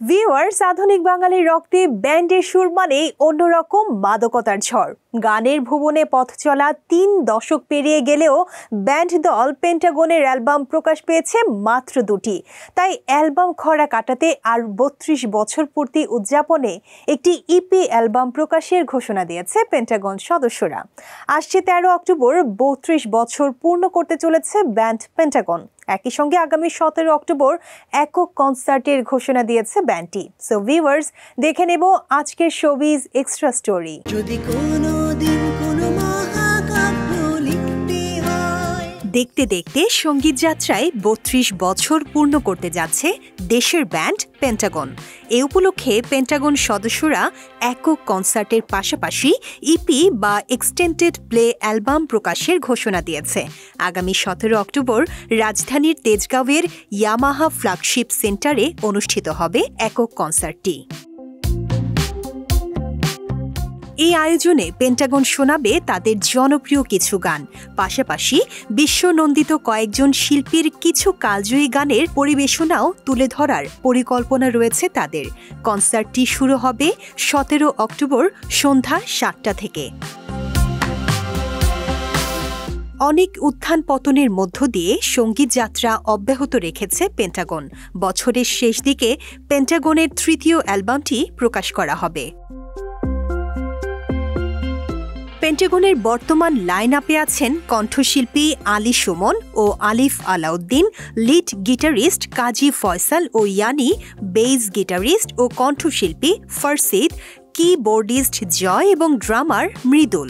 Viewers, আধুনিক বাঙালির রক্তে ব্যান্ডের সুর মানেই অন্যরকম মাদকতার ঝড়। গানের ভুবনে পথ চলা ৩ দশক পেরিয়ে গেলেও ব্যান্ড দল পেন্টাগনের অ্যালবাম প্রকাশ পেয়েছে মাত্র ২টি। তাই অ্যালবাম খরা কাটাতে আর ৩২ বছর পূর্তি উদযাপনে একটি ইপি অ্যালবাম প্রকাশের ঘোষণা দিয়েছে পেন্টাগন সদস্যরা। আসছে ১৩ অক্টোবর ৩২ বছর পূর্ণ করতে চলেছে ব্যান্ড পেন্টাগন। একই সঙ্গে আগামী ১৭ অক্টোবর একক কনসার্টের ঘোষণা দিয়েছে ব্যান্ডটি। সো ভিউয়ার্স, দেখে নেব আজকের শোবিজ এক্সট্রা স্টোরি। দেখতে দেখতে সঙ্গীত যাত্রায় ৩২ বছর পূর্ণ করতে যাচ্ছে দেশের ব্যান্ড পেন্টাগন। এ উপলক্ষে পেন্টাগন সদস্যরা একক কনসার্টের পাশাপাশি ইপি বা এক্সটেন্ডেড প্লে অ্যালবাম প্রকাশের ঘোষণা দিয়েছে। আগামী ১৭ অক্টোবর রাজধানীর তেজগাঁওয়ের ইয়ামাহা ফ্ল্যাগশিপ সেন্টারে অনুষ্ঠিত হবে একক কনসার্টটি। এই আয়োজনে পেন্টাগন শোনাবে তাদের জনপ্রিয় কিছু গান, পাশাপাশি বিশ্বনন্দিত কয়েকজন শিল্পীর কিছু কালজয়ী গানের পরিবেশনাও তুলে ধরার পরিকল্পনা রয়েছে তাদের। কনসার্টটি শুরু হবে ১৭ অক্টোবর সন্ধ্যা ৭টা থেকে। অনেক উত্থান পতনের মধ্য দিয়ে সঙ্গীত যাত্রা অব্যাহত রেখেছে পেন্টাগন। বছরের শেষ দিকে পেন্টাগনের ৩য় অ্যালবামটি প্রকাশ করা হবে। পেন্টাগনের বর্তমান লাইন আপে আছেন কণ্ঠশিল্পী আলী সুমন ও আলিফ আলাউদ্দিন, লিড গিটারিস্ট কাজী ফয়সাল ও ইয়ানি, বেইজ গিটারিস্ট ও কণ্ঠশিল্পী ফারসিদ, কিবোর্ডিস্ট জয় এবং ড্রামার মৃদুল।